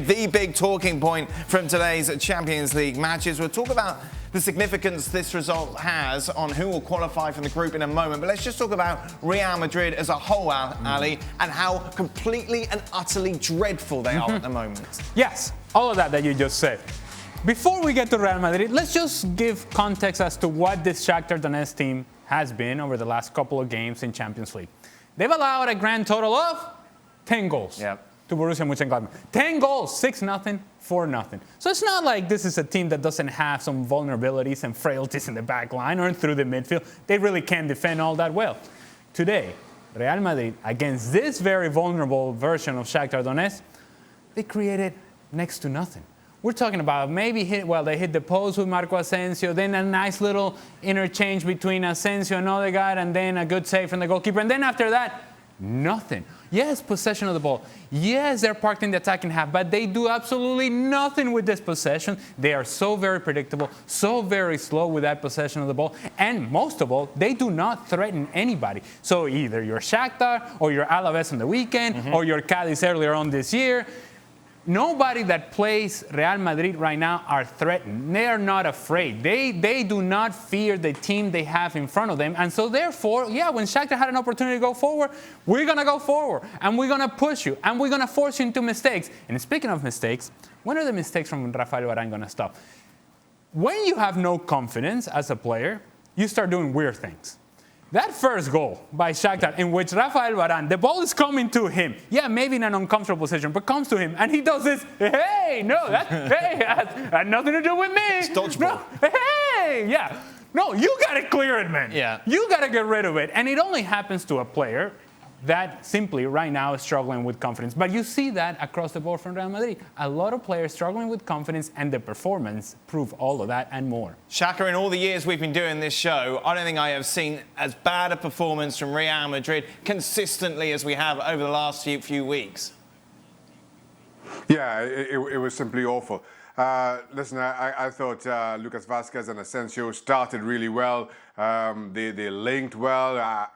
The big talking point from today's Champions League matches. We'll talk about the significance this result has on who will qualify from the group in a moment. But let's just talk about Real Madrid as a whole, Ali, and how completely and utterly dreadful they are at the moment. Yes, all of that you just said. Before we get to Real Madrid, let's just give context as to what this Shakhtar Donetsk team has been over the last couple of games in Champions League. They've allowed a grand total of 10 goals. Yep. To Borussia Mönchengladbach. 10 goals, 6-0, 4-0. So it's not like this is a team that doesn't have some vulnerabilities and frailties in the back line or through the midfield. They really can't defend all that well. Today, Real Madrid, against this very vulnerable version of Shakhtar Donetsk, they created next to nothing. We're talking about they hit the post with Marco Asensio, then a nice little interchange between Asensio and Odegaard, and then a good save from the goalkeeper. And then after that, nothing. Yes, possession of the ball. Yes, they're parked in the attacking half, but they do absolutely nothing with this possession. They are so very predictable, so very slow with that possession of the ball. And most of all, they do not threaten anybody. So either you're Shakhtar, or you're Alaves on the weekend, or you're Cadiz earlier on this year. Nobody that plays Real Madrid right now are threatened. They are not afraid. They do not fear the team they have in front of them. And so therefore, when Shakhtar had an opportunity to go forward, we're going to go forward. And we're going to push you. And we're going to force you into mistakes. And speaking of mistakes, when are the mistakes from Raphael Varane going to stop? When you have no confidence as a player, you start doing weird things. That first goal by Shakhtar, in which Raphael Varane, the ball is coming to him. Yeah, maybe in an uncomfortable position, but comes to him. And he does this, hey, had nothing to do with me. It's dodgeball. No, hey, yeah. No, you got to clear it, man. Yeah. You got to get rid of it. And it only happens to a player that simply right now is struggling with confidence. But you see that across the board from Real Madrid. A lot of players struggling with confidence, and the performance prove all of that and more. Shaka, in all the years we've been doing this show, I don't think I have seen as bad a performance from Real Madrid consistently as we have over the last few weeks. Yeah, it was simply awful. Listen, I thought Lucas Vazquez and Asensio started really well. They linked well.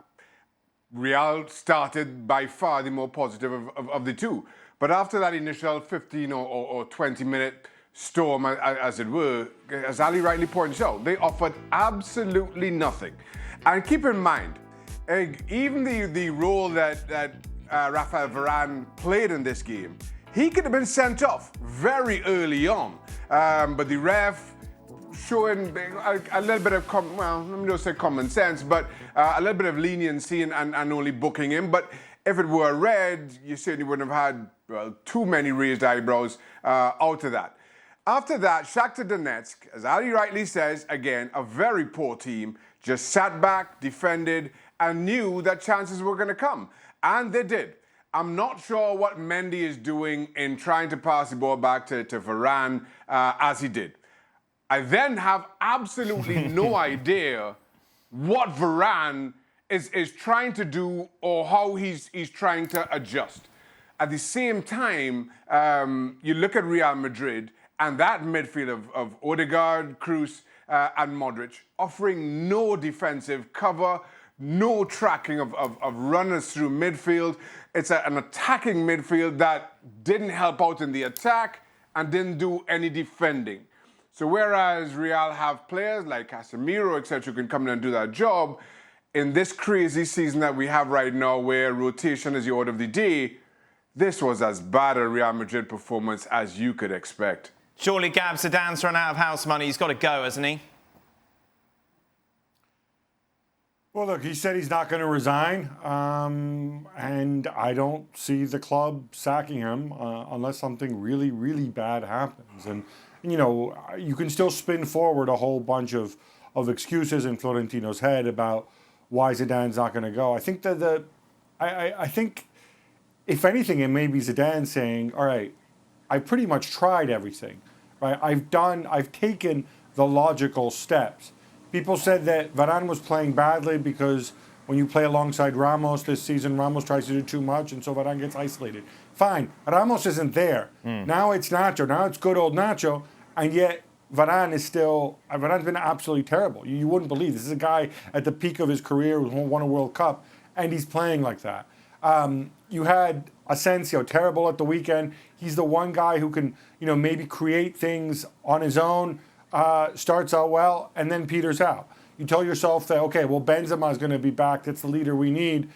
Real started by far the more positive of the two. But after that initial 15 or 20-minute storm, as it were, as Ali rightly points out, they offered absolutely nothing. And keep in mind, even the role that Raphael Varane played in this game, he could have been sent off very early on. But the ref showing a little bit of, let me not say common sense, but a little bit of leniency and only booking him. But if it were red, you certainly wouldn't have had too many raised eyebrows out of that. After that, Shakhtar Donetsk, as Ali rightly says, again, a very poor team, just sat back, defended, and knew that chances were going to come. And they did. I'm not sure what Mendy is doing in trying to pass the ball back to Varane as he did. I then have absolutely no idea what Varane is trying to do or how he's trying to adjust. At the same time, you look at Real Madrid and that midfield of Odegaard, Kroos, and Modric offering no defensive cover, no tracking of runners through midfield. It's an attacking midfield that didn't help out in the attack and didn't do any defending. So whereas Real have players like Casemiro, etc., who can come in and do that job, in this crazy season that we have right now where rotation is the order of the day, this was as bad a Real Madrid performance as you could expect. Surely Gab, Zidane's run out of house money. He's got to go, hasn't he? Well, look, he said he's not going to resign, and I don't see the club sacking him unless something really, really bad happens. And you know, you can still spin forward a whole bunch of excuses in Florentino's head about why Zidane's not going to go. I think that I think, if anything, it may be Zidane saying, all right, I pretty much tried everything, right? I've taken the logical steps. People said that Varane was playing badly because when you play alongside Ramos this season, Ramos tries to do too much, and so Varane gets isolated. Fine, Ramos isn't there. Now it's Nacho. Now it's good old Nacho. And yet, Varane's been absolutely terrible. You wouldn't believe this is a guy at the peak of his career who won a World Cup, and he's playing like that. You had Asensio, terrible at the weekend. He's the one guy who can, maybe create things on his own, starts out well, and then peters out. You tell yourself that, okay, well, Benzema is going to be back. That's the leader we need.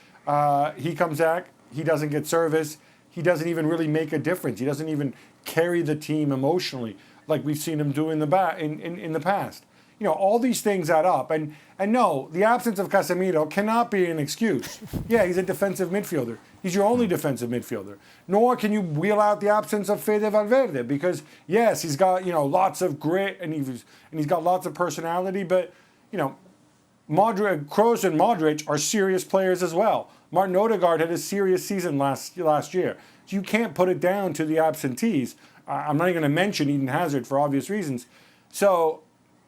He comes back. He doesn't get service. He doesn't even really make a difference. He doesn't even carry the team emotionally like we've seen him do in the past. All these things add up. And no, the absence of Casemiro cannot be an excuse. Yeah, he's a defensive midfielder. He's your only defensive midfielder. Nor can you wheel out the absence of Fede Valverde because, yes, he's got, lots of grit and he's got lots of personality, but, Kroos and Modric are serious players as well. Martin Odegaard had a serious season last year. So you can't put it down to the absentees. I'm not even going to mention Eden Hazard for obvious reasons. So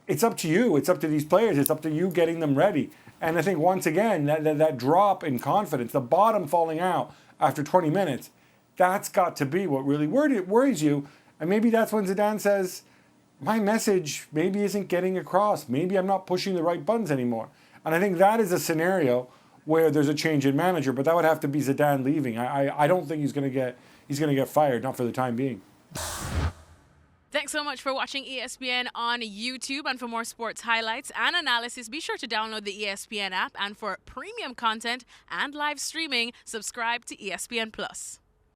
it's up to you. It's up to these players. It's up to you getting them ready. And I think once again, that drop in confidence, the bottom falling out after 20 minutes, that's got to be what really worries you. And maybe that's when Zidane says, my message maybe isn't getting across. Maybe I'm not pushing the right buttons anymore. And I think that is a scenario where there's a change in manager, but that would have to be Zidane leaving. I don't think he's going to get fired, not for the time being. Thanks so much for watching ESPN on YouTube. And for more sports highlights and analysis, be sure to download the ESPN app. And for premium content and live streaming, subscribe to ESPN Plus.